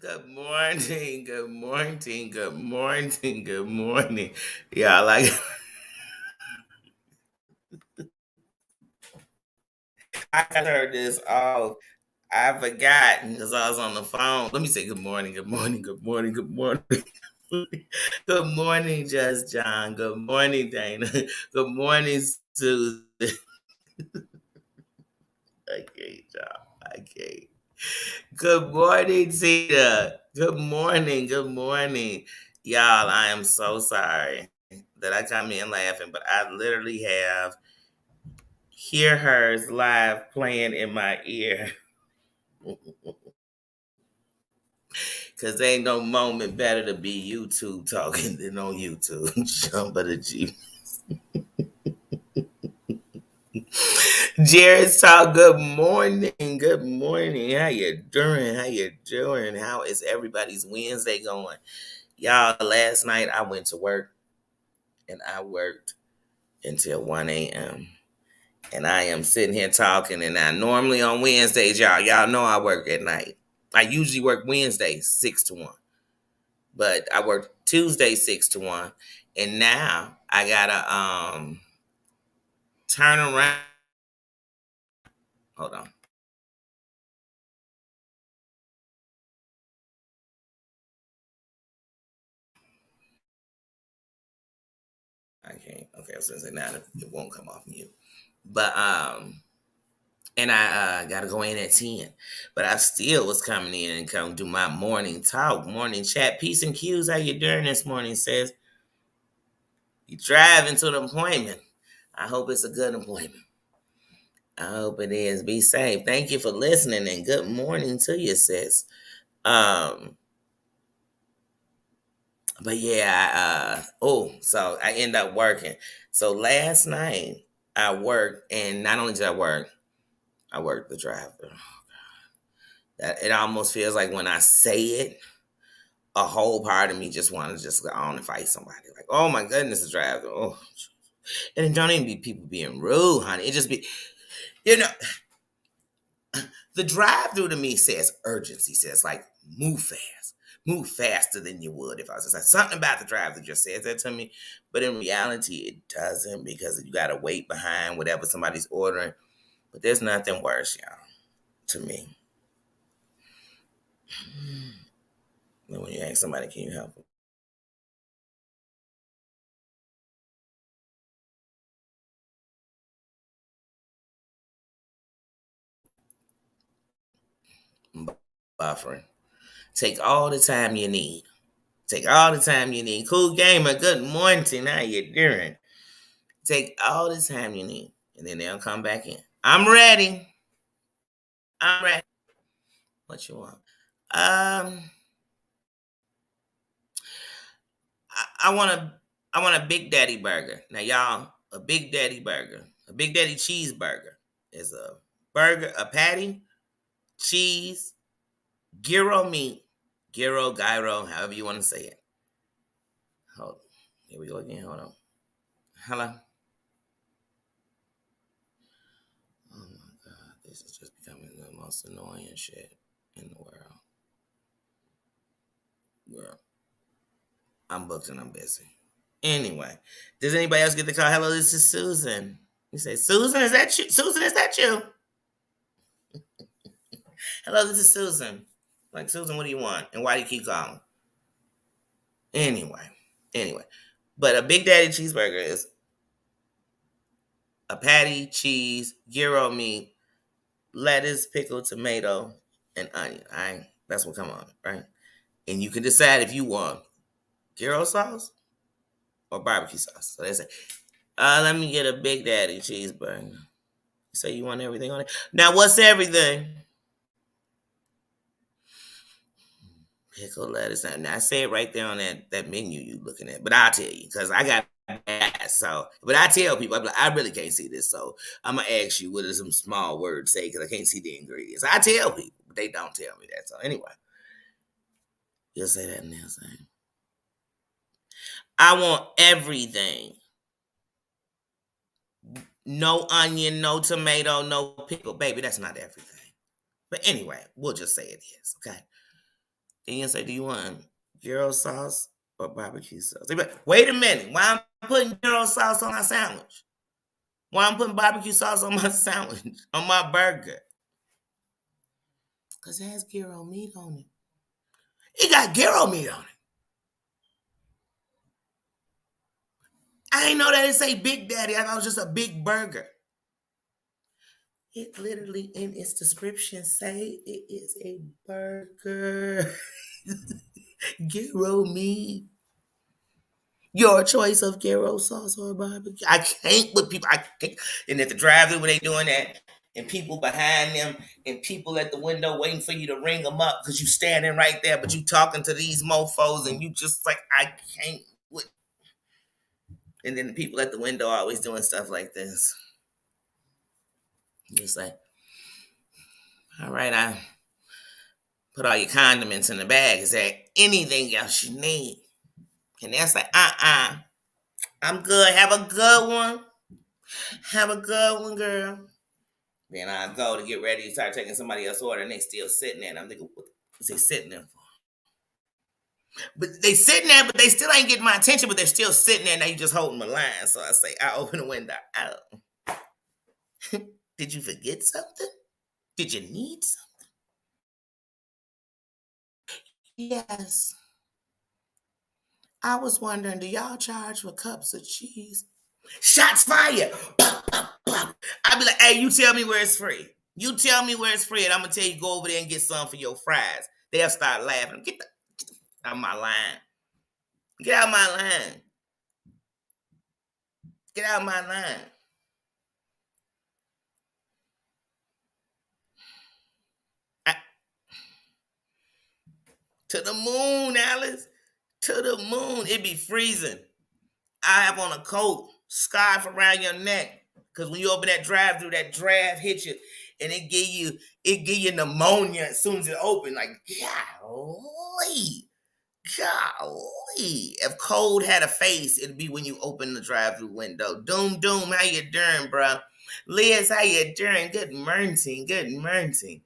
Good morning, good morning, good morning, good morning. Yeah, like I heard this all. I forgot because I was on the phone. Let me say good morning, good morning, good morning, good morning. Good morning, Just John. Good morning, Dana. Good morning, Susan. I can't, y'all. I can't. Good morning, Tina. Good morning. Good morning. Y'all, I am so sorry that I come in laughing, but I literally have Hear Hers live playing in my ear. Cause ain't no moment better to be YouTube talking than on YouTube. Jump of the G. Jared's talk. Good morning. Good morning. How you doing? How you doing? How is everybody's Wednesday going? Y'all, last night I went to work and I worked until 1 a.m. And I am sitting here talking. And I normally on Wednesdays, y'all know I work at night. I usually work Wednesdays 6 to 1, but I work Tuesday 6 to 1, and now I gotta turn around. Hold on. I can't. Okay, I was gonna say now it won't come off mute, but and I gotta go in at 10, but I still was coming in and come do my morning talk, morning chat. Peace and cues. How you doing this morning? Says you driving to the appointment. I hope it's a good appointment. I hope it is. Be safe. Thank you for listening and good morning to you, sis. Um, but yeah, so I end up working. So last night I worked, and not only did I worked the drive-thru. That it almost feels like when I say it, a whole part of me just want to just go on and fight somebody. Like, oh my goodness, the drive-thru. Oh, and it don't even be people being rude, honey. It just be, you know, the drive-through to me says urgency, says like move fast, move faster than you would if I was just like something about the drive-through just says that to me. But in reality, it doesn't, because you gotta wait behind whatever somebody's ordering. But there's nothing worse, y'all, to me, than when you ask somebody, "Can you help me?" Buffering. Take all the time you need. Take all the time you need. Cool gamer, good morning. How you doing? Take all the time you need, and then they'll come back in. I'm ready. I'm ready. What you want? Um, I want a Big Daddy burger. Now, y'all, a Big Daddy burger, a Big Daddy cheeseburger is a burger, a patty, cheese, gyro meat, gyro, however you want to say it. Hold on. Here we go again. Hold on. Hello. Oh my God, this is just becoming the most annoying shit in the world. Girl, I'm booked and I'm busy. Anyway, does anybody else get the call? Hello, this is Susan. You say, Susan, is that you? Susan, is that you? Hello, this is Susan. Like, Susan, what do you want? And why do you keep calling? Anyway, anyway. But a Big Daddy cheeseburger is a patty, cheese, gyro meat, lettuce, pickle, tomato, and onion. All right? That's what come on it, right? And you can decide if you want gyro sauce or barbecue sauce. So that's it. Let me get a Big Daddy cheeseburger. You say you want everything on it. Now, what's everything? Pickle lettuce. Now I say it right there on that menu you looking at, but I'll tell you because I got ass. So, but I tell people, I'm like, I really can't see this, so I'm gonna ask you what does some small words say because I can't see the ingredients. I tell people, but they don't tell me that. So anyway, you'll say that and they'll say, I want everything. No onion, no tomato, no pickle, baby. That's not everything. But anyway, we'll just say it is, okay? Then you say, do you want gyro sauce or barbecue sauce? They be like, wait a minute, why I'm putting gyro sauce on my sandwich? Why I'm putting barbecue sauce on my sandwich, on my burger? Because it has gyro meat on it. It got gyro meat on it. I didn't know that it say Big Daddy. I thought it was just a big burger. It literally in its description say it is a burger. Gyro meat. Your choice of gyro sauce or barbecue. I can't with people. I can't. And at the drive-thru when they doing that, and people behind them, and people at the window waiting for you to ring them up because you standing right there, but you talking to these mofos, and you just like, I can't with. And then the people at the window are always doing stuff like this. Just like, all right, I put all your condiments in the bag. Is there anything else you need? And they're like, I'm good. Have a good one. Have a good one, girl. Then I go to get ready to start taking somebody else's order, and they still sitting there. And I'm thinking, what is they sitting there for? But they sitting there, but they still ain't getting my attention, but they're still sitting there. Now you just holding my line. So I say, I open the window. Did you forget something? Did you need something? Yes. I was wondering, do y'all charge for cups of cheese? Shots fired. Pop, pop, pop. I'd be like, hey, you tell me where it's free. You tell me where it's free, and I'm going to tell you, go over there and get some for your fries. They'll start laughing. Get out of my line. Get out of my line. Get out of my line. To the moon, Alice. To the moon. It be freezing. I have on a coat, scarf around your neck. Because when you open that drive-through, that draft hits you, and it give you pneumonia as soon as it open. Like, golly. Golly. If cold had a face, it'd be when you open the drive-through window. Doom, how you doing, bro? Liz, how you doing? Good morning. Good morning.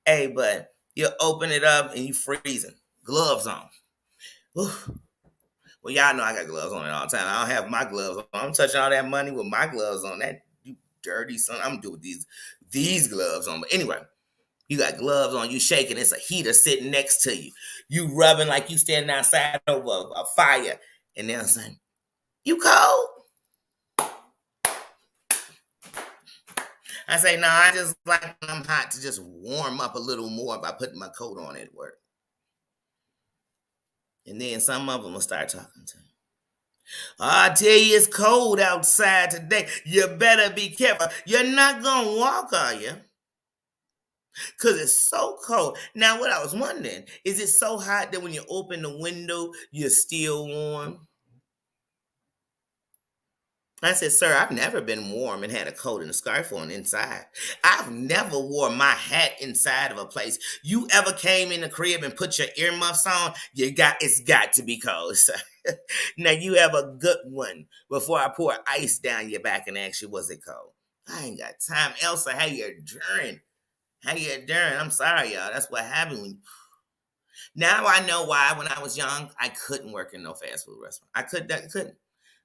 Hey, but you open it up and you freezing. Gloves on. Oof. Well, y'all know I got gloves on all the time. I don't have my gloves on. I'm touching all that money with my gloves on. That you dirty son. I'm doing these gloves on. But anyway, you got gloves on. You shaking. It's a heater sitting next to you. You rubbing like you standing outside over a fire. And they're saying, you cold? I say, no, I just like when I'm hot to just warm up a little more by putting my coat on at work. And then some of them will start talking to me. I tell you, it's cold outside today. You better be careful. You're not going to walk, are you? Because it's so cold. Now, what I was wondering, is it so hot that when you open the window, you're still warm? I said, sir, I've never been warm and had a coat and a scarf on inside. I've never wore my hat inside of a place. You ever came in the crib and put your earmuffs on? It's got to be cold, sir. Now you have a good one before I pour ice down your back and ask you, was it cold? I ain't got time. Elsa, how you doing? How you doing? I'm sorry, y'all. That's what happened when you... Now I know why when I was young, I couldn't work in no fast food restaurant. I couldn't.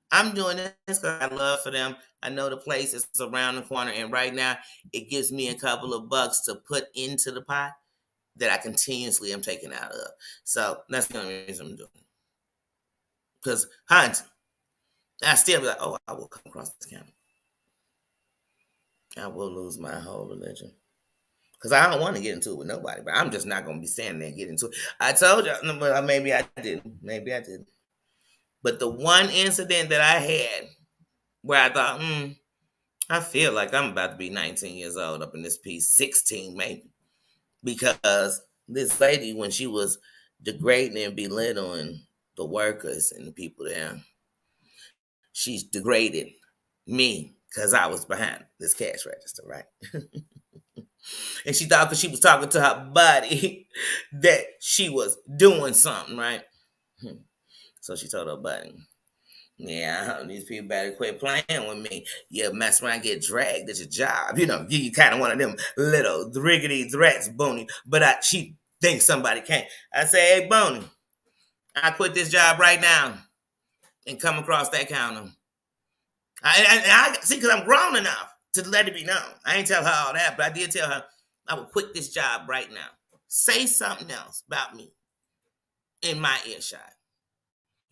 I'm doing this because I love for them. I know the place is around the corner, and right now it gives me a couple of bucks to put into the pot that I continuously am taking out of. So that's the only reason I'm doing it. Because Hunt, I still be like, oh, I will come across this camera. I will lose my whole religion. Because I don't want to get into it with nobody, but I'm just not going to be standing there and get into it. I told you, but maybe I didn't. Maybe I didn't. But the one incident that I had where I thought, I feel like I'm about to be 19 years old up in this piece, 16 maybe. Because this lady, when she was degrading and belittling the workers and the people there, she degraded me because I was behind this cash register, right? And she thought because she was talking to her buddy that she was doing something, right? So she told her buddy, yeah, these people better quit playing with me. You mess around, get dragged at your job. You know, you kind of one of them little riggedy threats, Booney. But she think somebody came. I say, hey, Boney, I quit this job right now and come across that counter. I see, because I'm grown enough to let it be known. I ain't tell her all that, but I did tell her I would quit this job right now. Say something else about me in my earshot.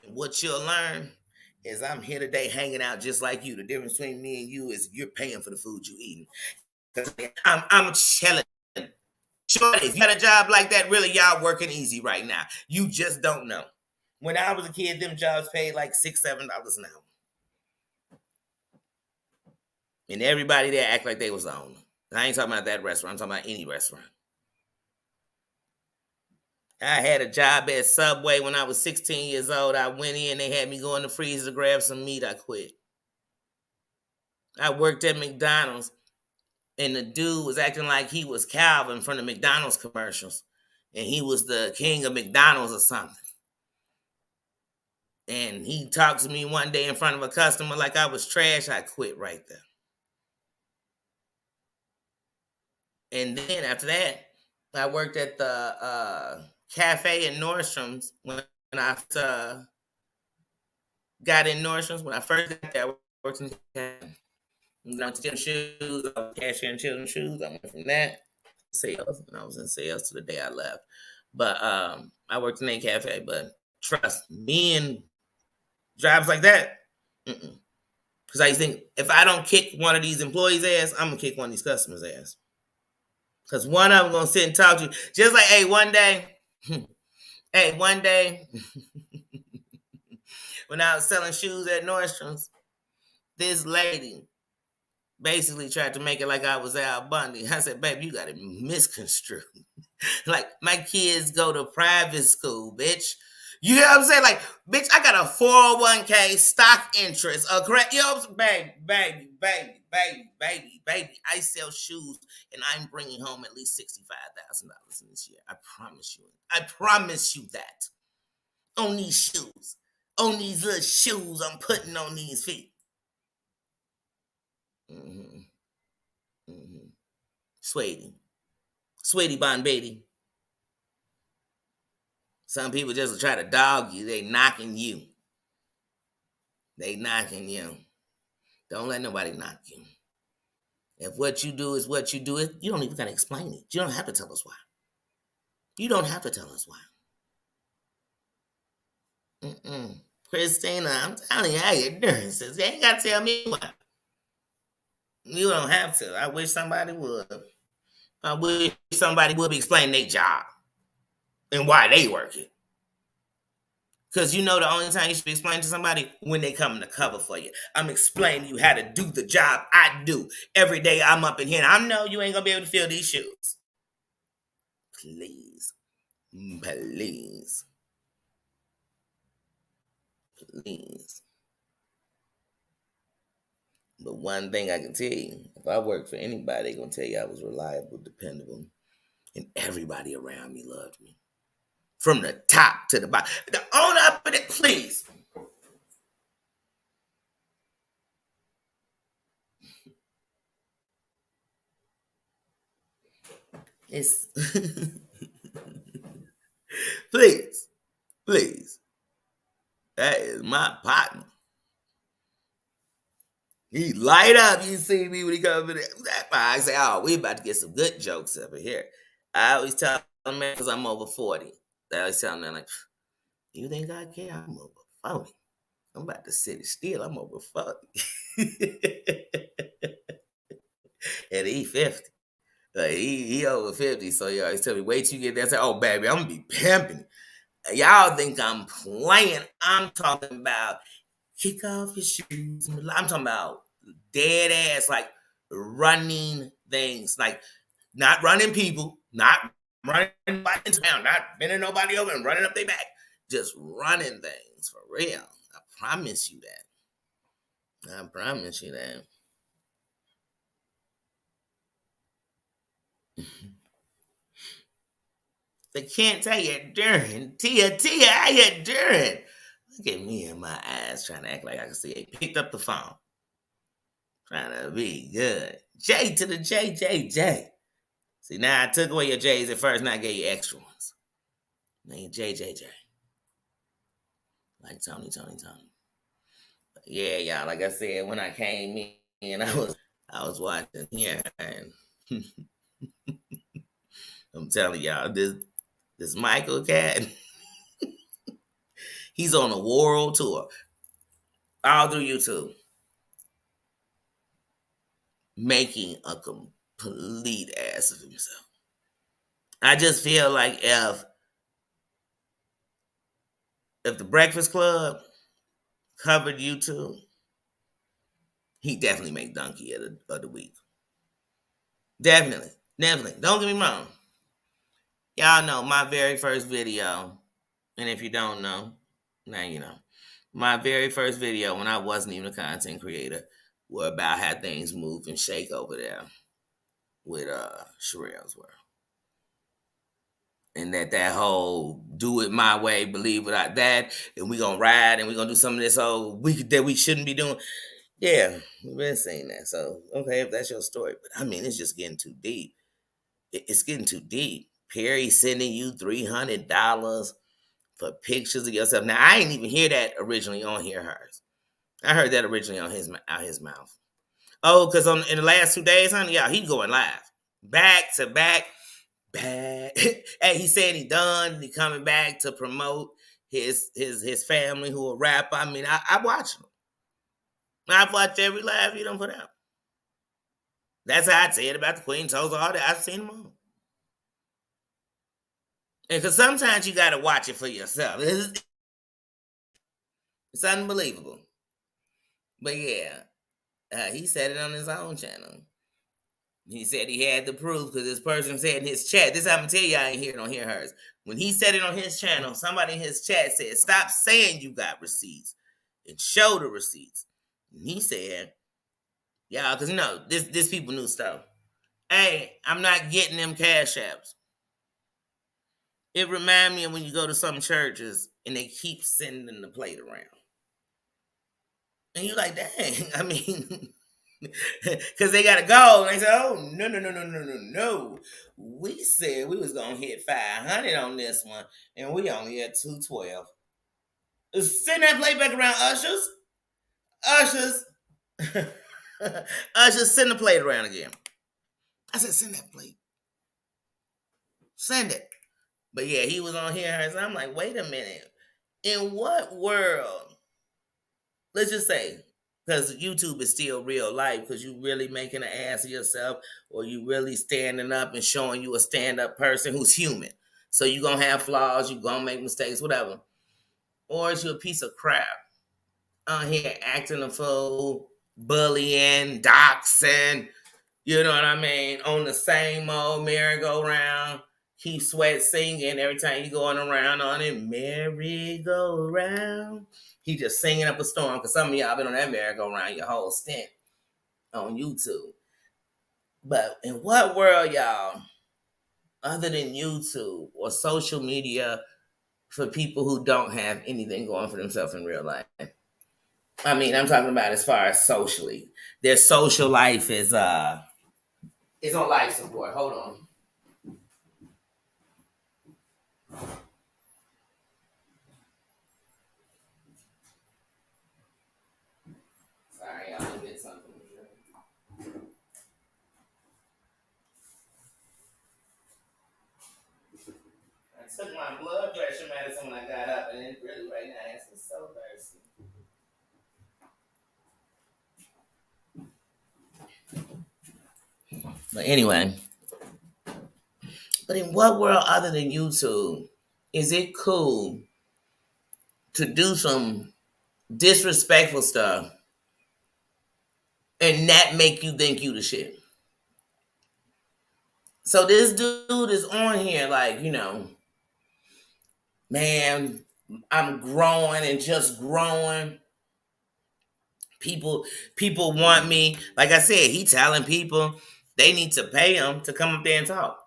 And what you'll learn is I'm here today hanging out just like you. The difference between me and you is you're paying for the food you eating. I'm chilling. Sure, if you got a job like that, really, y'all working easy right now. You just don't know. When I was a kid, them jobs paid like $6, $7 an hour. And everybody there act like they was the owner. And I ain't talking about that restaurant. I'm talking about any restaurant. I had a job at Subway when I was 16 years old. I went in, they had me go in the freezer to grab some meat. I quit. I worked at McDonald's, and the dude was acting like he was Calvin from the McDonald's commercials, and he was the king of McDonald's or something. And he talked to me one day in front of a customer like I was trash. I quit right there. And then after that, I worked at the cafe in Nordstrom's when I got in Nordstrom's. When I first got there, I worked in the cafe. I went to children's shoes, I was cashier in children's shoes. I went from that to sales, and I was in sales to the day I left. But I worked in a cafe. But trust me, and jobs like that, because I think if I don't kick one of these employees' ass, I'm gonna kick one of these customers' ass. Because one of them gonna sit and talk to you, just like, hey, one day, when I was selling shoes at Nordstrom's, this lady basically tried to make it like I was Al Bundy. I said, babe, you got it misconstrued. Like, my kids go to private school, bitch. You know what I'm saying? Like, bitch, I got a 401k stock interest, correct? You know what I'm saying? Baby. I sell shoes, and I'm bringing home at least $65,000 in this year. I promise you. I promise you that. On these shoes. On these little shoes I'm putting on these feet. Mm-hmm. Mm-hmm. Sweetie Bon Baby. Some people just try to dog you. They knocking you. Don't let nobody knock you. If what you do is what you do, you don't even got to explain it. You don't have to tell us why. You don't have to tell us why. Christina, I'm telling you how you're doing, sis. You ain't got to tell me why. You don't have to. I wish somebody would. I wish somebody would be explaining their job and why they work it. Because you know the only time you should be explaining to somebody when they come to cover for you. I'm explaining you how to do the job I do. Every day I'm up in here, and I know you ain't going to be able to fill these shoes. Please. But one thing I can tell you, if I worked for anybody, they're going to tell you I was reliable, dependable, and everybody around me loved me. From the top to the bottom. The owner up in it, please. It's please. That is my partner. He light up. You see me when he comes in there. I say, oh, we about to get some good jokes up in here. I always tell them, man, because I'm over 40. I always tell them, like, you think I care? I'm over 40. I'm about to sit still. I'm over 40. And he 50. He over 50. So he always tell me, wait till you get there. I say, oh, baby, I'm going to be pimping. Y'all think I'm playing. I'm talking about kick off your shoes. I'm talking about dead ass, like running things, like not running people, not running into town, not bending nobody over and running up their back, just running things for real. I promise you that. They can't tell you during. Tia, how you doing? Look at me in my eyes trying to act like I can see. They picked up the phone. Trying to be good. J to the J. See, now I took away your J's at first, and I gave you extra ones. Name JJJ. Like Tony. But yeah, y'all. Like I said, when I came in, I was watching here, and I'm telling y'all, this Michael Cat, he's on a world tour all through YouTube, making a complete ass of himself. I just feel like if the Breakfast Club covered YouTube, he definitely make Donkey of the week. Definitely. Don't get me wrong. Y'all know my very first video, and if you don't know, now you know. My very first video when I wasn't even a content creator were about how things move and shake over there with Sherelle's World. And that whole do it my way, believe without that, and we gonna ride and we gonna do some of this that we shouldn't be doing. Yeah, we've been saying that. So okay, if that's your story, but I mean it's just getting too deep. It's getting too deep. Perry sending you $300 for pictures of yourself. Now I didn't even hear that originally on Hear Hers. I heard that originally on out his mouth. Oh, because in the last 2 days, honey, yeah, he going live, back to back. Hey, he said he done. He coming back to promote his family who a rapper. I mean, I watch him. I've watched every live he done put out. That's how I said about the Queen Toes, all that. I've seen them all. And because sometimes you got to watch it for yourself. It's unbelievable. But yeah, he said it on his own channel. He said he had the proof because this person said in his chat, this I'm going to tell you, I ain't here, don't hear hers. When he said it on his channel, somebody in his chat said, stop saying you got receipts and show the receipts. And he said, y'all, because this people knew stuff. Hey, I'm not getting them cash apps. It reminds me of when you go to some churches and they keep sending the plate around. And you're like, dang, I mean, because they got to go. And they say, oh, no. We said we was going to hit 500 on this one, and we only at 212. Send that plate back around, ushers. Ushers, send the plate around again. I said, send that plate. Send it. But yeah, he was on here, and I'm like, wait a minute. In what world? Let's just say, because YouTube is still real life, because you really making an ass of yourself, or you really standing up and showing you a stand-up person who's human. So you're going to have flaws, you're going to make mistakes, whatever. Or is you a piece of crap on here acting a fool, bullying, doxing, you know what I mean, on the same old merry-go-round. Keep Sweat singing every time you going around on it. Merry-go-round. He just singing up a storm because some of y'all been on that merry-go-round your whole stint on YouTube. But in what world, y'all, other than YouTube or social media for people who don't have anything going for themselves in real life? I mean, I'm talking about as far as socially. Their social life is on life support. Hold on. Sorry, I'll get something. I took my blood pressure medicine when I got up, and it really right now it's so thirsty. But anyway, but in what world other than YouTube is it cool to do some disrespectful stuff and that make you think you the shit? So this dude is on here like, man, I'm growing and just growing. People want me. Like I said, he telling people they need to pay him to come up there and talk.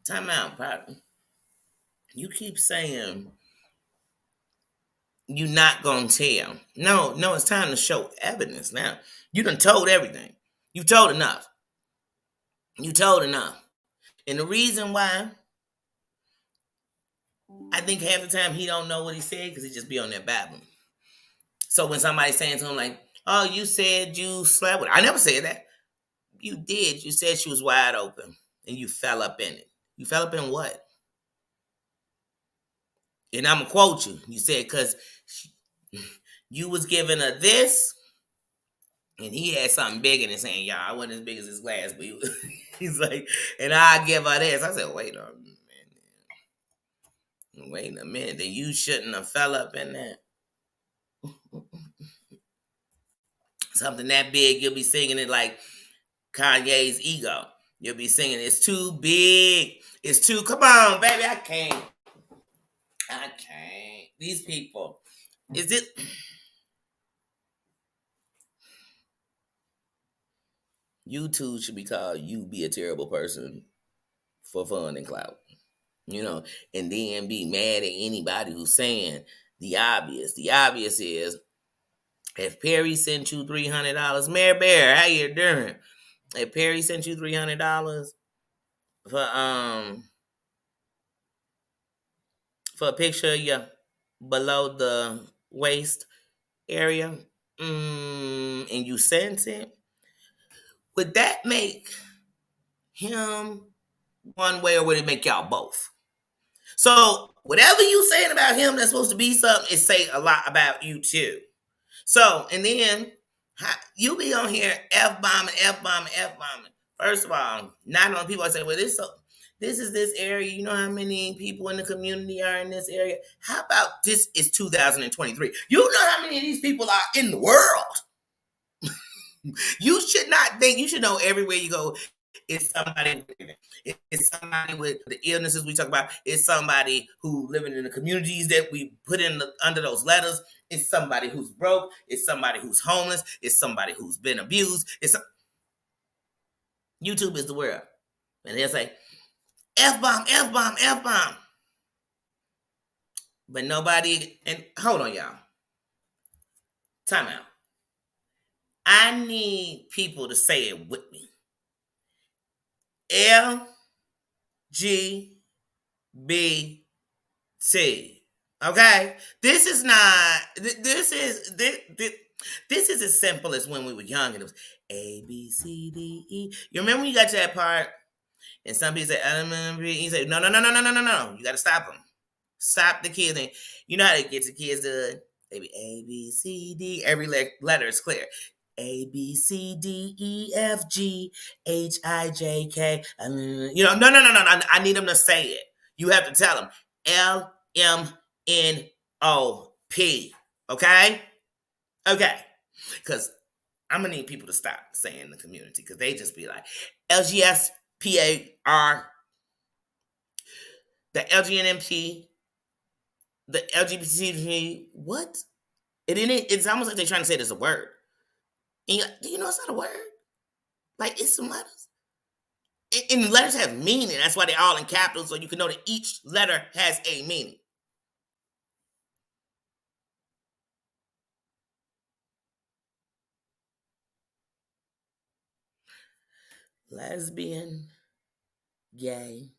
Time out, partner. You keep saying you're not gonna tell. No, it's time to show evidence now. You done told everything. You told enough. You told enough. And the reason why I think half the time he don't know what he said because he just be on there babbling. So when somebody's saying to him like, "Oh, you said you slept with her," I never said that. You did. You said she was wide open, and you fell up in it. You fell up in what? And I'm gonna quote you. You said because you was giving her this, and he had something big in his hand. Y'all, I wasn't as big as his glass, but he's like, and I give her this. I said, wait a minute. Wait a minute. Then you shouldn't have fell up in that. Something that big, you'll be singing it like Kanye's ego. You'll be singing, it's too big. It's too, come on, baby, I can't. I can't. These people. Is it? YouTube should be called You Be a Terrible Person for Fun and Clout. You know, and then be mad at anybody who's saying the obvious. The obvious is if Perry sent you $300, Mary Bear, how you doing? If Perry sent you $300 for a picture of you below the waist area, and you sent it, would that make him one way or would it make y'all both? So whatever you saying about him that's supposed to be something, it say a lot about you too. So, and then you be on here F-bombing, F-bombing, F-bombing. First of all, not only people I say, well, this is this area. You know how many people in the community are in this area? How about this is 2023? You know how many of these people are in the world? You should not think, you should know everywhere you go, it's somebody it's somebody with the illnesses we talk about. It's somebody who living in the communities that we put in under those letters. It's somebody who's broke. It's somebody who's homeless. It's somebody who's been abused. YouTube is the world. And they'll say, F-bomb, F-bomb, F-bomb. But nobody, and hold on, y'all. Time out. I need people to say it with me. LGBT. Okay? This is not, this is as simple as when we were young and it was A, B, C, D, E. You remember when you got to that part and some people say, you say, no. You got to stop them. Stop the kids. And you know how to get the kids to maybe A, B, C, D. Every letter is clear. A, B, C, D, E, F, G, H, I, J, K. You know, no. I need them to say it. You have to tell them L, M, N, O, P. Okay? Okay. Because I'm going to need people to stop saying the community because they just be like LGSPAR, the LGNMP, the LGBT. What? It's almost like they're trying to say there's a word. And do you know it's not a word? Like, it's some letters. And the letters have meaning. That's why they're all in capitals, so you can know that each letter has a meaning. Lesbian, gay,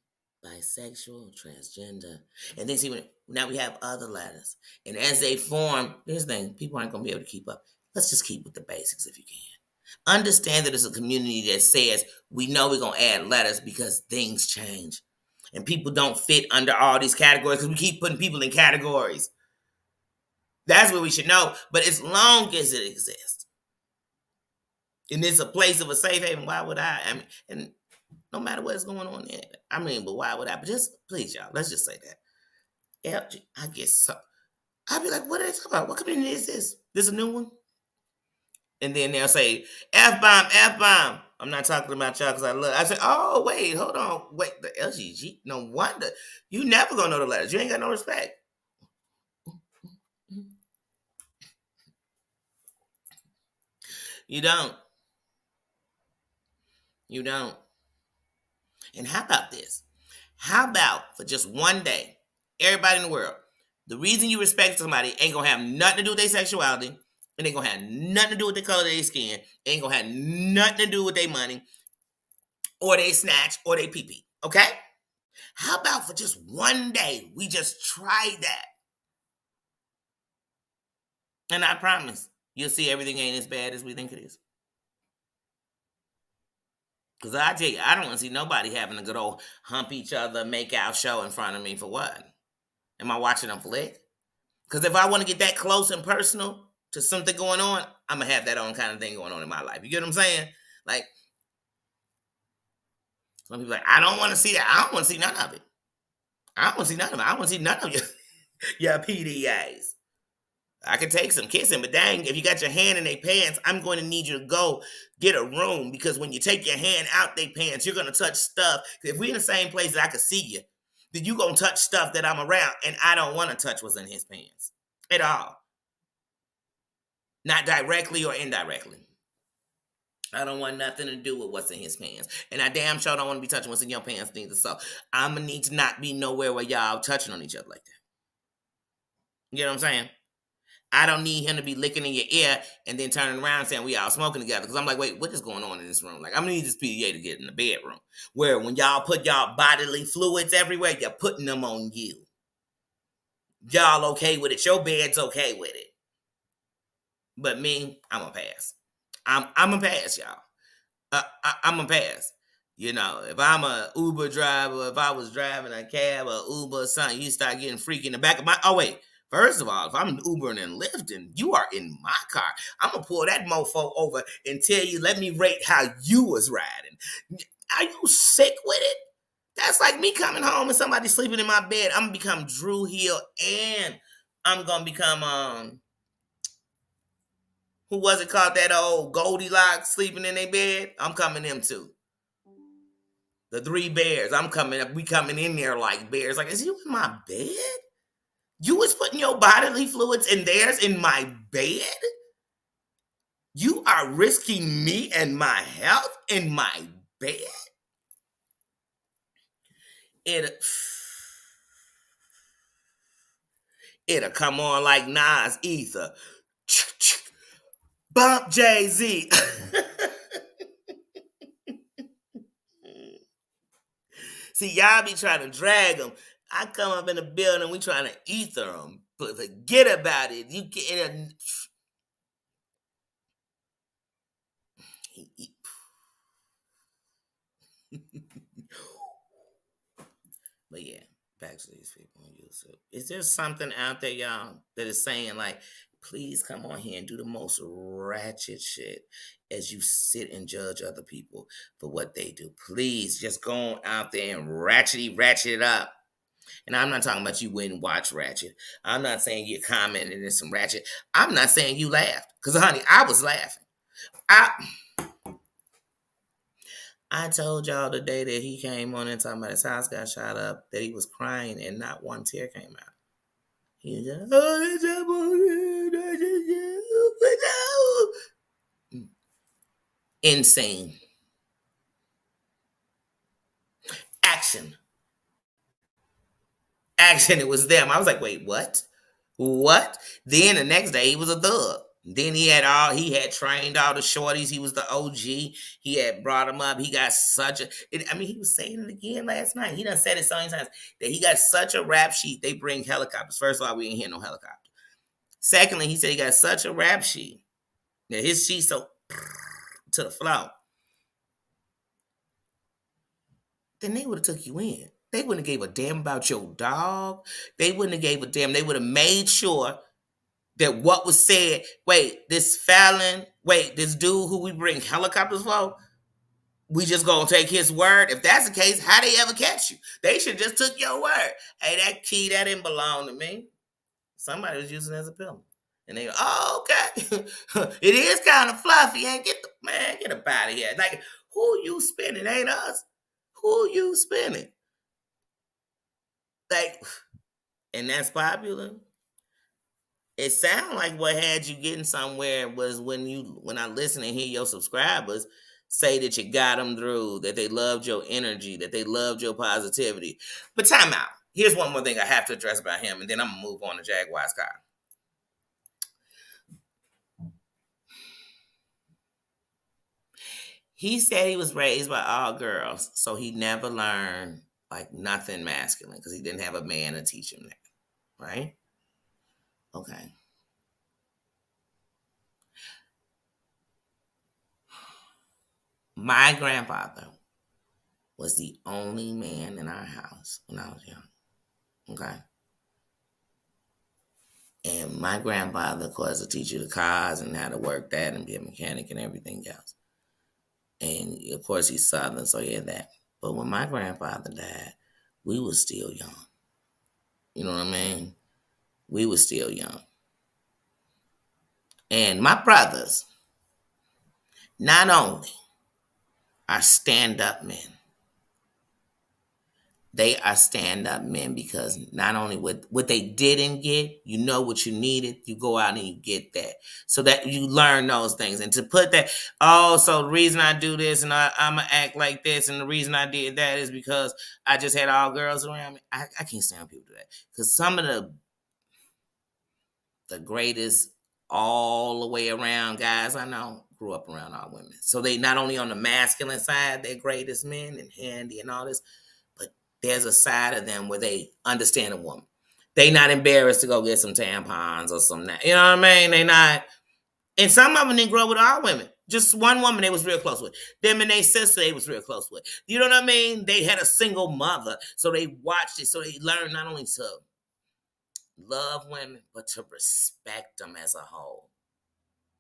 bisexual, transgender. And then see, now we have other letters. And as they form, this thing, people aren't going to be able to keep up. Let's just keep with the basics if you can. Understand that it's a community that says we know we're going to add letters because things change. And people don't fit under all these categories because we keep putting people in categories. That's what we should know. But as long as it exists, and it's a place of a safe haven, why would I mean, and no matter what's going on there, I mean, but why would I? But just, please, y'all, let's just say that. I guess so. I'd be like, what are they talking about? What community is this? This a new one? And then they'll say, F-bomb, F-bomb. I'm not talking about y'all because I said, oh, wait, hold on. Wait, the LGG? No wonder. You never gonna know the letters. You ain't got no respect. You don't. You don't. And how about this? How about for just one day, everybody in the world, the reason you respect somebody ain't gonna have nothing to do with their sexuality, It ain't gonna have nothing to do with the color of their skin. It ain't gonna have nothing to do with their money or they snatch or they pee-pee. Okay? How about for just one day, we just try that? And I promise, you'll see everything ain't as bad as we think it is. Because I tell you, I don't want to see nobody having a good old hump each other, make out show in front of me for what? Am I watching a flick? Because if I want to get that close and personal to something going on, I'm going to have that own kind of thing going on in my life. You get what I'm saying? Like, some people are like, I don't want to see that. I don't want to see none of it. I don't want to see none of it. I don't want to see none of your PDAs. I could take some kissing, but dang, if you got your hand in their pants, I'm going to need you to go get a room, because when you take your hand out their pants, you're going to touch stuff. If we're in the same place that I could see you, then you're going to touch stuff that I'm around, and I don't want to touch what's in his pants at all. Not directly or indirectly. I don't want nothing to do with what's in his pants. And I damn sure don't want to be touching what's in your pants neither. So I'm going to need to not be nowhere where y'all touching on each other like that. You know what I'm saying? I don't need him to be licking in your ear and then turning around saying we all smoking together. Because I'm like, wait, what is going on in this room? Like, I'm going to need this PDA to get in the bedroom. Where when y'all put y'all bodily fluids everywhere, you're putting them on you. Y'all okay with it. Your bed's okay with it. But me, I'm going to pass. I'm going to pass, y'all. I'm going to pass. You know, if I'm a Uber driver, if I was driving a cab or Uber or something, you start getting freaky in the back of my... Oh, wait. First of all, if I'm Ubering and lifting, you are in my car. I'm going to pull that mofo over and tell you, let me rate how you was riding. Are you sick with it? That's like me coming home and somebody sleeping in my bed. I'm going to become Drew Hill, and I'm going to become, who was it called, that old Goldilocks sleeping in their bed? I'm coming them too. The three bears. We coming in there like bears. Like, is you in my bed? You was putting your bodily fluids in theirs in my bed? You are risking me and my health in my bed? It'll come on like Nas Ether. Bump Jay-Z. See, y'all be trying to drag them. I come up in the building, we trying to ether them. But forget about it. You can... But yeah, back to these people on YouTube. Is there something out there, y'all, that is saying, like, please come on here and do the most ratchet shit as you sit and judge other people for what they do? Please just go on out there and ratchet it up. And I'm not talking about you went and watch Ratchet. I'm not saying you commented in some Ratchet. I'm not saying you laughed. Because, honey, I was laughing. I told y'all the day that he came on and talking about his house got shot up, that he was crying and not one tear came out. He was just, insane. Action. It was them. I was like, wait, what? Then the next day he was a thug. Then he had trained all the shorties. He was the OG. He had brought them up. He got he was saying it again last night. He done said it so many times that he got such a rap sheet. They bring helicopters. First of all, we ain't hear no helicopter. Secondly, he said he got such a rap sheet that his sheet so to the floor. Then they would have took you in. They wouldn't have gave a damn about your dog. They wouldn't have gave a damn. They would have made sure that what was said, this dude who we bring helicopters for, we just gonna take his word. If that's the case, how they ever catch you? They should just took your word. Hey, that key, that didn't belong to me. Somebody was using it as a pillow. And they go, oh, okay. It is kind of fluffy. And get up out of here. Like, who you spinning? Ain't us. Who you spinning? Like, and that's popular. It sounds like what had you getting somewhere was when I listen and hear your subscribers say that you got them through, that they loved your energy, that they loved your positivity. But time out. Here's one more thing I have to address about him, and then I'm going to move on to Jaguar's car. He said he was raised by all girls, so he never learned like nothing masculine because he didn't have a man to teach him that. Right? Okay. My grandfather was the only man in our house when I was young. Okay. And my grandfather, of course, would teach you the cars and how to work that and be a mechanic and everything else. And of course, he's Southern, so he had that. But when my grandfather died, we were still young. You know what I mean? We were still young. And my brothers, not only are stand up men, they are stand up men because not only what they didn't get, you know what you needed, you go out and you get that. So that you learn those things. And to put that, oh, so the reason I do this and I'm going to act like this and the reason I did that is because I just had all girls around me. I can't stand people do that. Because some of the greatest all the way around guys I know grew up around all women. So they not only on the masculine side, they're greatest men and handy and all this, but there's a side of them where they understand a woman. They not embarrassed to go get some tampons or some, you know what I mean? They not, and some of them didn't grow up with all women. Just one woman they was real close with. Them and their sister they was real close with. You know what I mean? They had a single mother, so they watched it, so they learned not only to love women, but to respect them as a whole.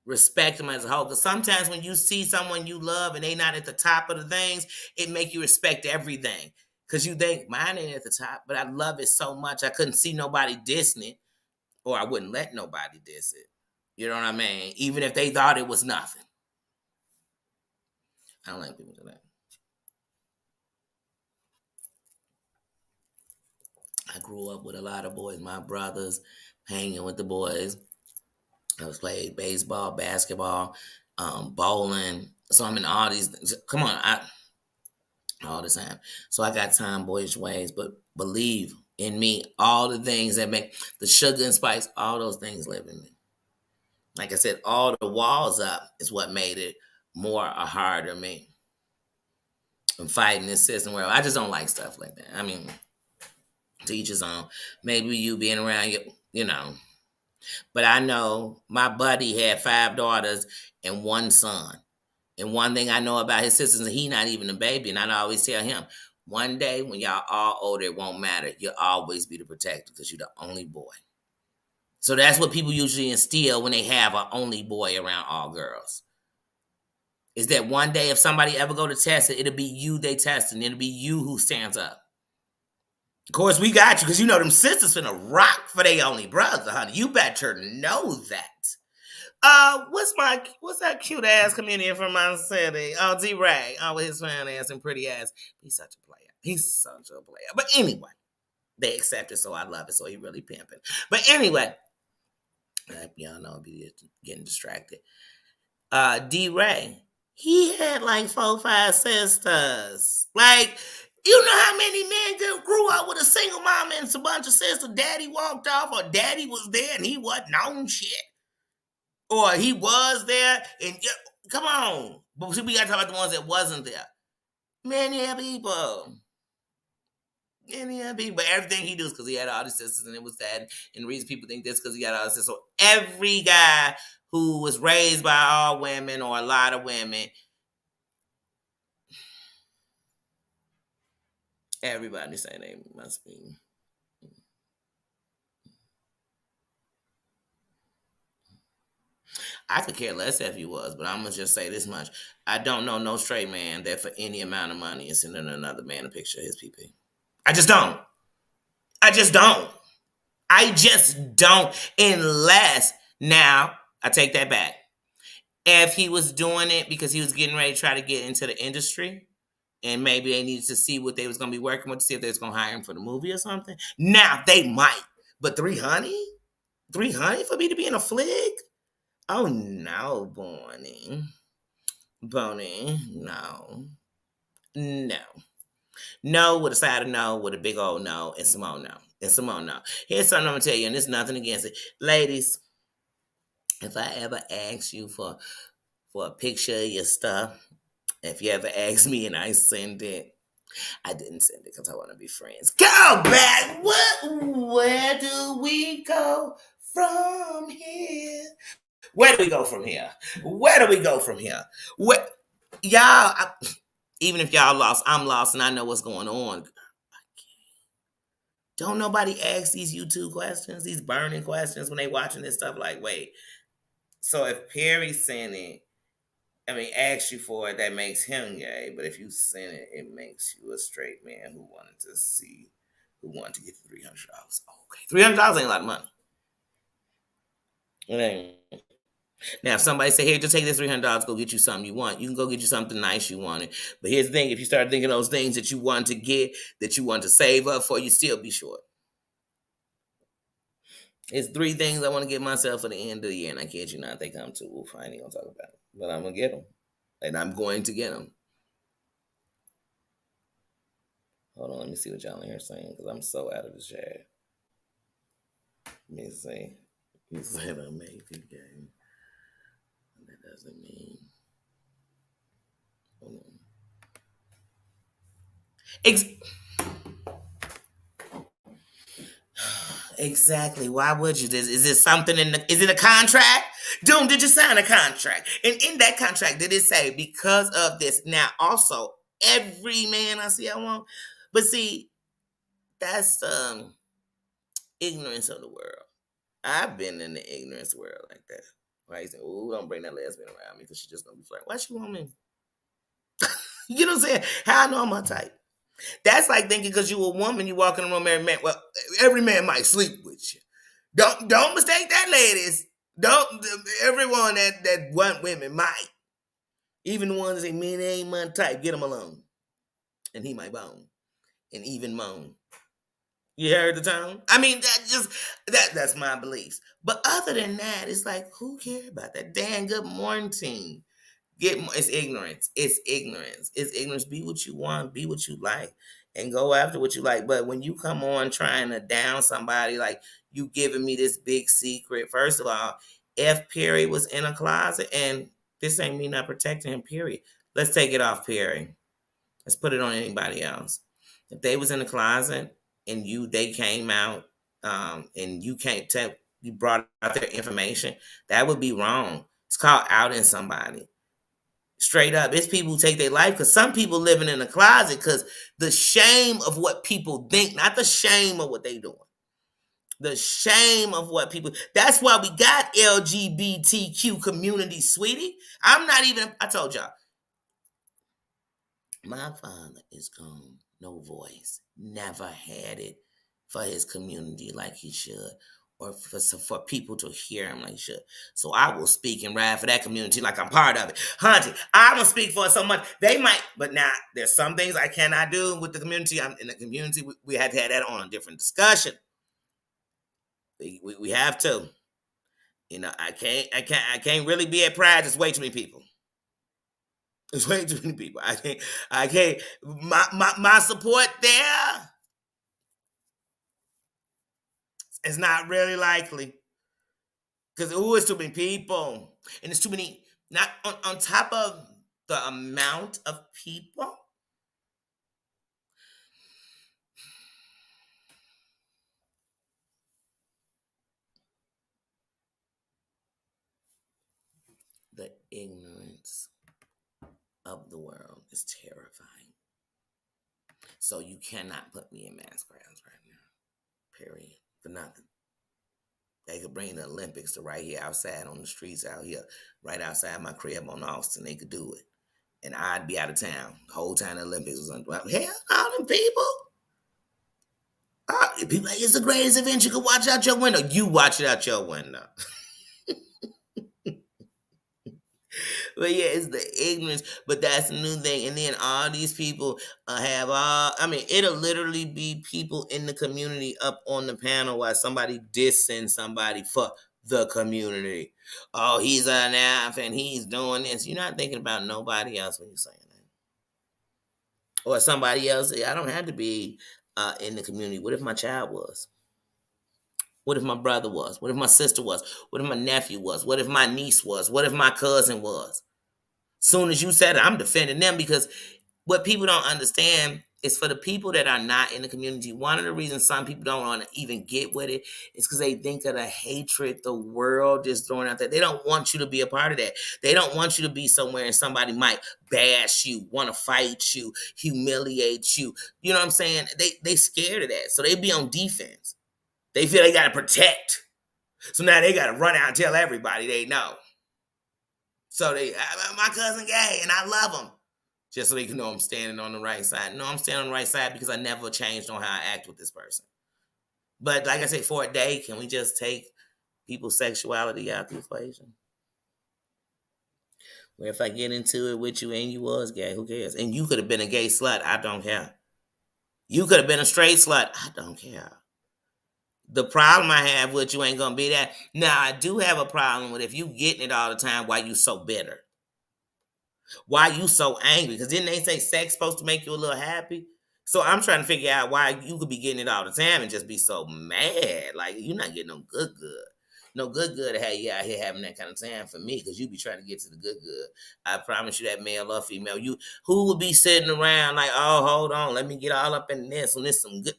Respect them as a whole. Because sometimes when you see someone you love and they not at the top of the things, it make you respect everything. Because you think, mine ain't at the top, but I love it so much I couldn't see nobody dissing it, or I wouldn't let nobody diss it. You know what I mean? Even if they thought it was nothing. I don't like people do that. I grew up with a lot of boys, my brothers, hanging with the boys. I was playing baseball, basketball, bowling. So I'm in all these. Come on, all the time. So I got tomboyish ways, but believe in me, all the things that make the sugar and spice, all those things live in me. Like I said, all the walls up is what made it more or harder me. I'm fighting this system where I just don't like stuff like that. I mean, to each his own. Maybe you being around you know. But I know my buddy had 5 daughters and 1 son. And one thing I know about his sisters is he not even a baby. And I always tell him, one day when y'all all older, it won't matter. You'll always be the protector because you're the only boy. So that's what people usually instill when they have an only boy around all girls. Is that one day if somebody ever go to test it, it'll be you they testing. It'll be you who stands up. Of course, we got you because you know them sisters finna rock for their only brother, honey. You better know that. What's that cute ass comedian from my city? Oh, D-Ray. Oh, with his fine ass and pretty ass. He's such a player. He's such a player. But anyway, they accept it, so I love it. So he really pimping. But anyway, y'all know I'll be getting distracted. D-Ray, he had like 4, 5 sisters. Like, you know how many men grew up with a single mom and a bunch of sisters? Daddy walked off, or daddy was there and he wasn't on shit. Or he was there, and come on. But we got to talk about the ones that wasn't there. Many people. Many people. Everything he does because he had all the sisters, and it was that. And the reason people think this because he had all the sisters. So every guy who was raised by all women or a lot of women, everybody say they must be. I could care less if he was, but I'm gonna just say this much: I don't know no straight man that for any amount of money is sending another man a picture of his PP. I just don't. I just don't. I just don't. Unless now I take that back. If he was doing it because he was getting ready to try to get into the industry, and maybe they needed to see what they was gonna be working with to see if they was gonna hire him for the movie or something. Now they might, but 300, 300 for me to be in a flick? Oh no, Bonnie, no, no, no with a side of no, with a big old no, and Simone no, and Simone no. Here's something I'm gonna tell you, and there's nothing against it, ladies. If I ever ask you for a picture of your stuff, If you ever ask me and I send it, I didn't send it because I want to be friends. Go back. What? Where do we go from here? Where do we go from here? Where do we go from here? What? Y'all, even if y'all lost, I'm lost and I know what's going on. Don't nobody ask these YouTube questions, these burning questions when they watching this stuff like, wait, so if Perry sent it, I mean, asks you for it, that makes him gay. But if you send it, it makes you a straight man who wanted to get $300. Okay, $300 ain't a lot of money. It ain't. Now, if somebody say, "Here, just take this $300, go get you something you want," you can go get you something nice you wanted. But here's the thing: if you start thinking those things that you want to get, that you want to save up for, you still be short. It's three things I want to get myself for the end of the year, and I kid you not, they come to. Oof, I ain't gonna talk about it, but I'm gonna get them, and I'm going to get them. Hold on, let me see what y'all in here saying because I'm so out of the chat. Let me see. You said amazing game. That doesn't mean. Hold on. Exactly. Why would you? Is this something in the? Is it a contract? Doom, did you sign a contract? And in that contract, did it say because of this? Now, also, every man I see, I want. But see, that's ignorance of the world. I've been in the ignorance world like that. Right? You say, "Oh, don't bring that lesbian around me because she's just gonna be flirting." Why she want me? You know what I'm saying? How I know I'm her type? That's like thinking because you a woman, you walk in the room, every man. Well, every man might sleep with you. Don't mistake that, ladies. Don't everyone that want women might. Even the ones that say men ain't my type, get him alone, and he might bone and even moan. You heard the tone? I mean, that's my beliefs. But other than that, it's like who cares about that? Dan, good morning, team. It's ignorance. It's ignorance. It's ignorance. Be what you want. Be what you like, and go after what you like. But when you come on trying to down somebody, like you giving me this big secret. First of all, F. Perry was in a closet, and this ain't me not protecting him. Period. Let's take it off Perry. Let's put it on anybody else. If they was in the closet and they came out, and you can't tell, you brought out their information, that would be wrong. It's called outing somebody. Straight up, it's people who take their life because some people living in a closet because the shame of what people think, not the shame of what they doing. The shame of what people. That's why we got LGBTQ community, sweetie. I'm not even. I told y'all, my father is gone, no voice, never had it for his community like he should, or for people to hear him like he should. So I will speak and ride for that community like I'm part of it. Hunty, I'm going to speak for it so much. They might, but now there's some things I cannot do with the community. I'm in the community. We had to have that on a different discussion. We have to. You know, I can't really be at Pride. There's way too many people. There's way too many people. I can't. My support there is not really likely because it's too many people, and it's too many. Not on top of the amount of people. The ignorance of the world is terrifying. So you cannot put me in mass graves right now. Period. For nothing. They could bring the Olympics to right here outside on the streets out here, right outside my crib on Austin. They could do it. And I'd be out of town. The whole time the Olympics was on. Hell, all them people. People like, it's the greatest event. You can watch out your window. You watch it out your window. But yeah, it's the ignorance. But that's the new thing. And then all these people have all. I mean, it'll literally be people in the community up on the panel while somebody dissing somebody for the community. Oh, he's an F and he's doing this. You're not thinking about nobody else when you're saying that. Or somebody else. I don't have to be in the community. What if my child was? What if my brother was? What if my sister was? What if my nephew was? What if my niece was? What if my cousin was? Soon as you said it, I'm defending them because what people don't understand is for the people that are not in the community, one of the reasons some people don't want to even get with it is because they think of the hatred the world is throwing out there. They don't want you to be a part of that. They don't want you to be somewhere and somebody might bash you, want to fight you, humiliate you. You know what I'm saying? They scared of that. So they be on defense. They feel they got to protect. So now they got to run out and tell everybody they know. So my cousin gay and I love him. Just so they can know I'm standing on the right side. No, I'm standing on the right side because I never changed on how I act with this person. But like I said, for a day, can we just take people's sexuality out the equation? Where if I get into it with you and you was gay, who cares? And you could have been a gay slut, I don't care. You could have been a straight slut, I don't care. The problem I have with you ain't gonna be that. Now I do have a problem with if you getting it all the time, why you so bitter? Why you so angry? Because didn't they say sex supposed to make you a little happy? So I'm trying to figure out why you could be getting it all the time and just be so mad. Like you're not getting no good. No good to have you out here having that kind of time for me because you be trying to get to the good. I promise you that male or female. You who would be sitting around like, oh, hold on, let me get all up in this and this some good.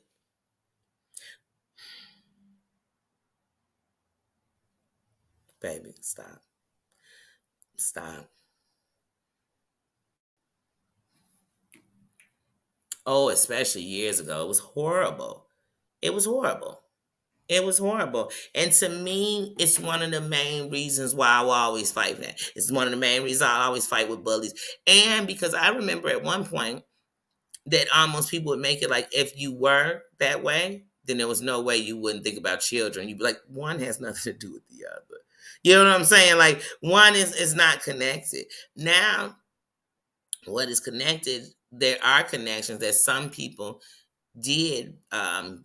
Baby, stop. Stop. Oh, especially years ago. It was horrible. It was horrible. It was horrible. And to me, it's one of the main reasons why I will always fight that. It's one of the main reasons I always fight with bullies. And because I remember at one point that almost people would make it like if you were that way, then there was no way you wouldn't think about children. You'd be like, one has nothing to do with the other. You know what I'm saying? Like one is not connected. Now, what is connected, there are connections that some people did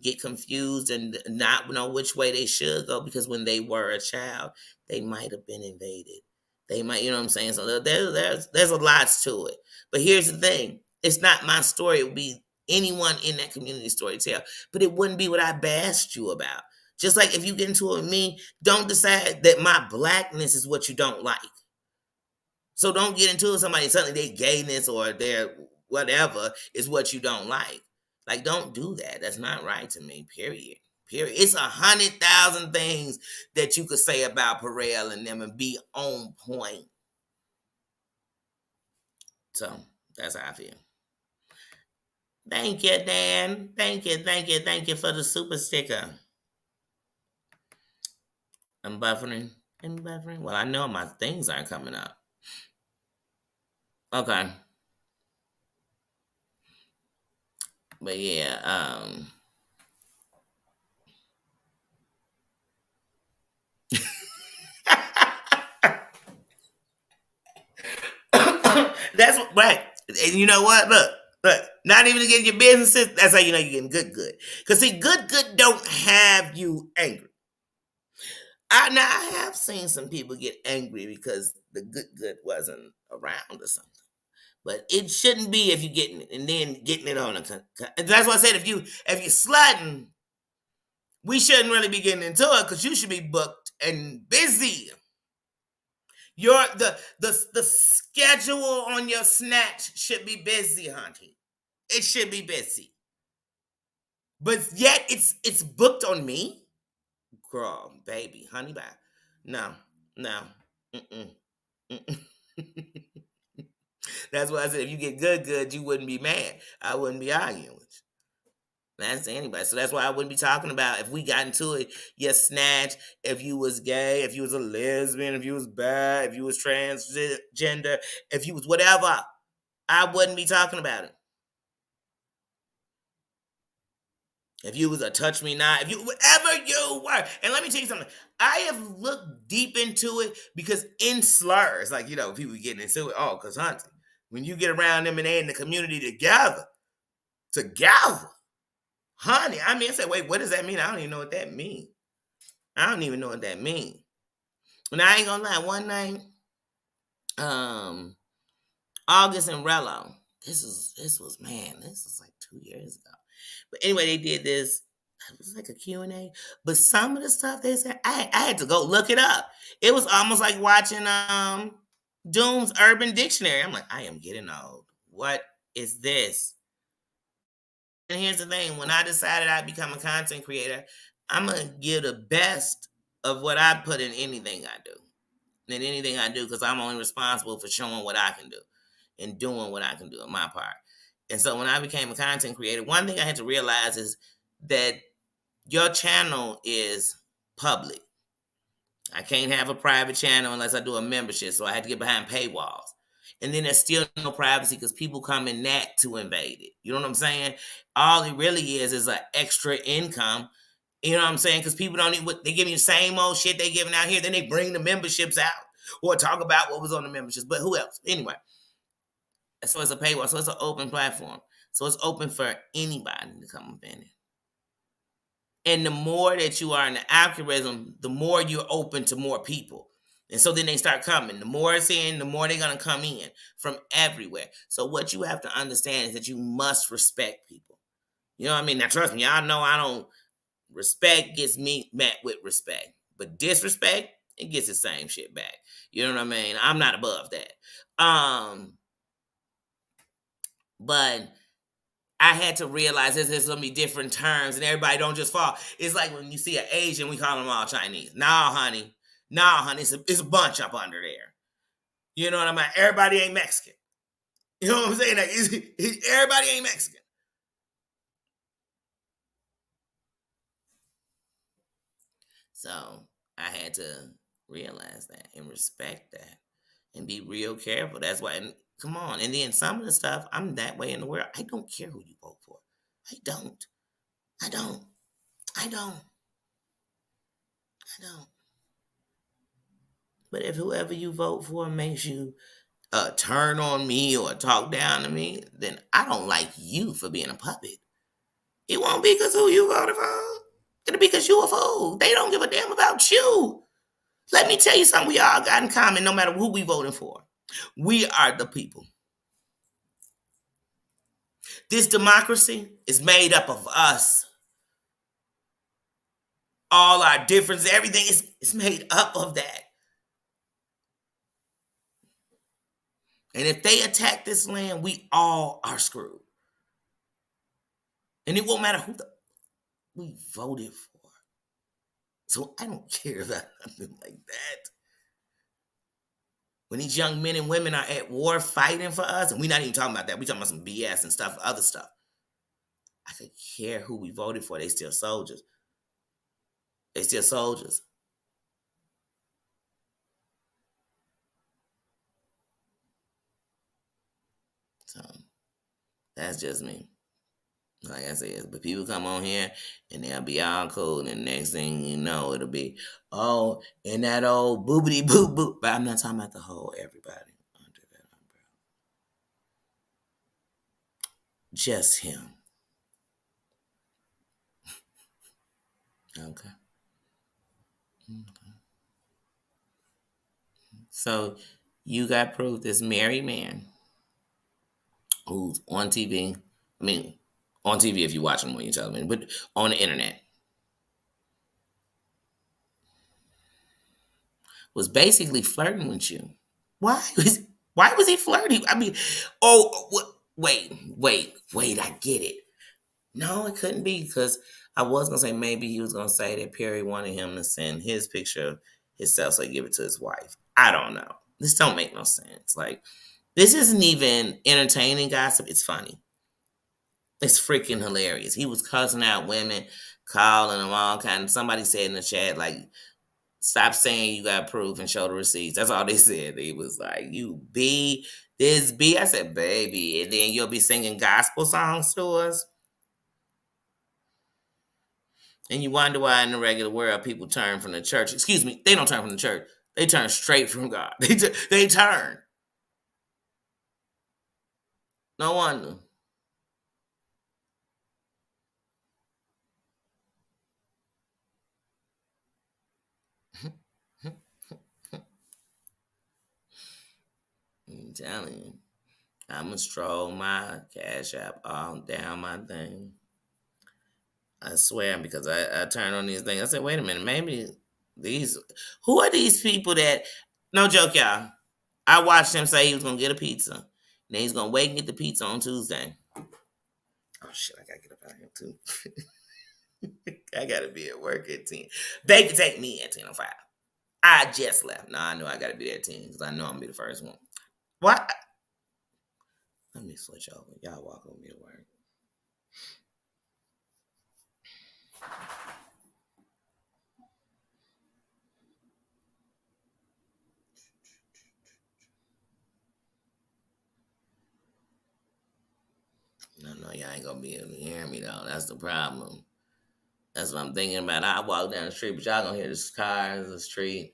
get confused and not know which way they should go because when they were a child, they might have been invaded. They might, you know what I'm saying? So there's a lot to it. But here's the thing: it's not my story. It would be anyone in that community story to tell. But it wouldn't be what I bashed you about. Just like if you get into it with me, don't decide that my blackness is what you don't like. So don't get into it with somebody suddenly their gayness or their whatever is what you don't like. Like, don't do that. That's not right to me, period. Period. It's 100,000 things that you could say about Perel and them and be on point. So that's how I feel. Thank you, Dan. Thank you for the super sticker. I'm buffering. I'm buffering. Well, I know my things aren't coming up. Okay. But yeah, that's right. And you know what? Look. Not even to get your businesses. That's how you know you're getting good. Because see, good don't have you angry. I have seen some people get angry because the good wasn't around or something. But it shouldn't be if you getting it and then getting it on a. That's why I said if you slutting, we shouldn't really be getting into it because you should be booked and busy. Your the schedule on your snatch should be busy, honey. It should be busy. But yet it's booked on me. Girl, baby, honey bye. No, no. Mm-mm. Mm-mm. That's why I said if you get good, you wouldn't be mad. I wouldn't be arguing with you. That's anybody. So that's why I wouldn't be talking about if we got into it, you snatch, if you was gay, if you was a lesbian, if you was bad, if you was transgender, if you was whatever. I wouldn't be talking about it. If you was a touch me not, if you whatever you were. And let me tell you something. I have looked deep into it because in slurs, like people getting into it. Oh, because hunting. When you get around them and they in the community together, honey. I mean, I said, wait, what does that mean? I don't even know what that means. I don't even know what that means. And I ain't gonna lie, one night, August and Rello, this was like 2 years ago. But anyway, they did this. It was like a Q&A. But some of the stuff they said, I had to go look it up. It was almost like watching Doom's Urban Dictionary. I'm like, I am getting old. What is this? And here's the thing: when I decided I'd become a content creator, I'm gonna give the best of what I put in anything I do. In anything I do, because I'm only responsible for showing what I can do and doing what I can do on my part. And so when I became a content creator, one thing I had to realize is that your channel is public. I can't have a private channel unless I do a membership. So I had to get behind paywalls. And then there's still no privacy because people come in that to invade it. You know what I'm saying? All it really is an extra income. You know what I'm saying? Because people don't need what they give you the same old shit they giving out here. Then they bring the memberships out or talk about what was on the memberships. But who else? Anyway, so it's a paywall. So it's an open platform. So it's open for anybody to come up in it. And the more that you are in the algorithm, the more you're open to more people. And so then they start coming. The more it's in, the more they're going to come in from everywhere. So what you have to understand is that you must respect people. You know what I mean? Now, trust me, y'all know I don't. Respect gets me met with respect. But disrespect, it gets the same shit back. You know what I mean? I'm not above that. But I had to realize there's gonna be different terms, and everybody don't just fall. It's like when you see an Asian, we call them all Chinese. Nah, honey, it's a bunch up under there. You know what I mean? Everybody ain't Mexican. You know what I'm saying? Like, everybody ain't Mexican. So I had to realize that and respect that and be real careful. That's why. And come on. And then some of the stuff, I'm that way in the world. I don't care who you vote for. I don't. I don't. I don't. I don't. But if whoever you vote for makes you turn on me or talk down to me, then I don't like you for being a puppet. It won't be because who you voted for. It'll be because you a fool. They don't give a damn about you. Let me tell you something we all got in common, no matter who we voting for. We are the people. This democracy is made up of us. All our differences, everything is made up of that. And if they attack this land, we all are screwed. And it won't matter who we voted for. So I don't care about nothing like that. When these young men and women are at war fighting for us, and we're not even talking about that, we're talking about some BS and stuff, other stuff. I could care who we voted for. They still soldiers. They still soldiers. So that's just me. Like I said, but people come on here and they'll be all cool, and the next thing you know, it'll be, oh, and that old boobity boop boop. But I'm not talking about the whole everybody under that umbrella. Just him. Okay. So you got proof this married man who's on TV. I mean, on TV if you watch him on your television, but on the internet was basically flirting with you. Why was why was he flirting? I mean, oh wait, I get it. No, it couldn't be because I was gonna say maybe he was gonna say that Perry wanted him to send his picture of himself so he give it to his wife. I don't know. This don't make no sense. Like this isn't even entertaining gossip. It's funny. It's freaking hilarious. He was cussing out women, calling them all kind of. Somebody said in the chat like, "Stop saying you got proof and show the receipts." That's all they said. They was like, "You be this be." I said, "Baby," and then you'll be singing gospel songs to us. And you wonder why in the regular world people turn from the church. Excuse me, they don't turn from the church. They turn straight from God. They turn. No wonder. I'm telling you. I'ma stroll my cash app all down my thing. I swear, because I turn on these things. I said, wait a minute, maybe these who are these people that no joke, y'all. I watched him say he was gonna get a pizza. Then he's gonna wait and get the pizza on Tuesday. Oh shit, I gotta get up out of here too. I gotta be at work at 10. They can take me at 10:05. I just left. No, I know I gotta be there at 10 because I know I'm gonna be the first one. What? Let me switch over. Y'all walk with me to work. No, y'all ain't gonna be able to hear me though. That's the problem. That's what I'm thinking about. I walk down the street, but y'all gonna hear the cars, the street.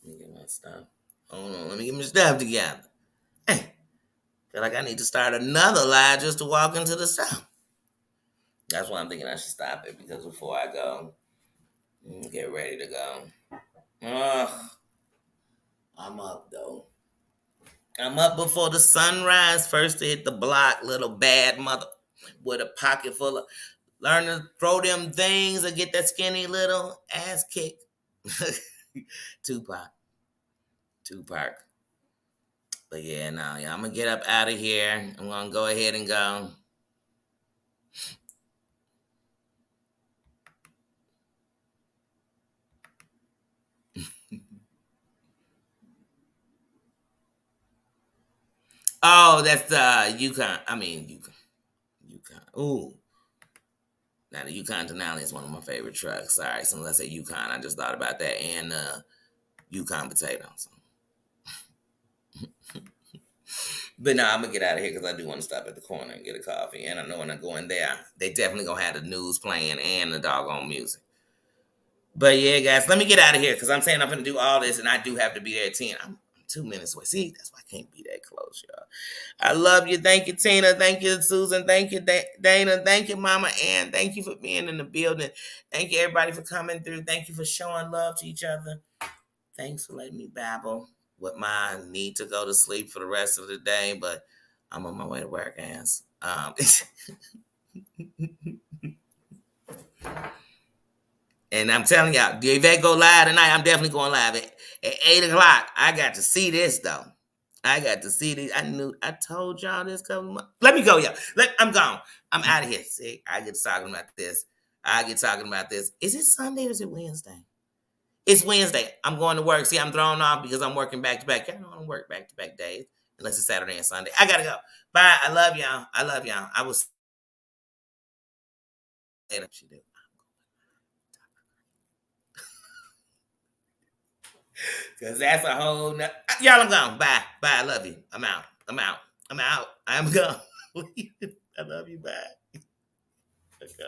Let me get my stuff. Hold on, let me get my stuff together. Hey, feel like I need to start another lie just to walk into the stuff. That's why I'm thinking I should stop it because before I go, get ready to go. Ugh, I'm up though. I'm up before the sunrise. First to hit the block, little bad mother with a pocket full of. Learn to throw them things and get that skinny little ass kick. Tupac. Tupac. But yeah, no, yeah, I'm gonna get up out of here. I'm gonna go ahead and go. Oh, that's Yukon. I mean Yukon. Yukon. Ooh. Now the Yukon Denali is one of my favorite trucks. Sorry, since I said Yukon, I just thought about that and Yukon potatoes. But no, I'm gonna get out of here because I do want to stop at the corner and get a coffee. And I know when I go in there, they definitely gonna have the news playing and the doggone music. But yeah, guys, let me get out of here because I'm saying I'm gonna do all this and I do have to be there at 10. I'm 2 minutes away. See, that's why I can't be that close, y'all. I love you. Thank you, Tina. Thank you, Susan. Thank you, Dana. Thank you, Mama Ann. Thank you for being in the building. Thank you, everybody, for coming through. Thank you for showing love to each other. Thanks for letting me babble with my need to go to sleep for the rest of the day, but I'm on my way to work, ass. And I'm telling y'all, the event go live tonight. I'm definitely going live at 8 o'clock. I got to see this, though. I got to see this. I told y'all this couple months. Let me go, y'all. I'm gone. I'm out of here. See, I get talking about this. I get talking about this. Is it Sunday or is it Wednesday? It's Wednesday. I'm going to work. See, I'm thrown off because I'm working back to back. Y'all know I don't work back to back days unless it's Saturday and Sunday. I gotta go. Bye. I love y'all. I love y'all. I will. She do. Cause that's a whole. Y'all, I'm gone. Bye. Bye. I love you. I'm out. I'm out. I'm out. I'm gone. I love you. Bye. Okay.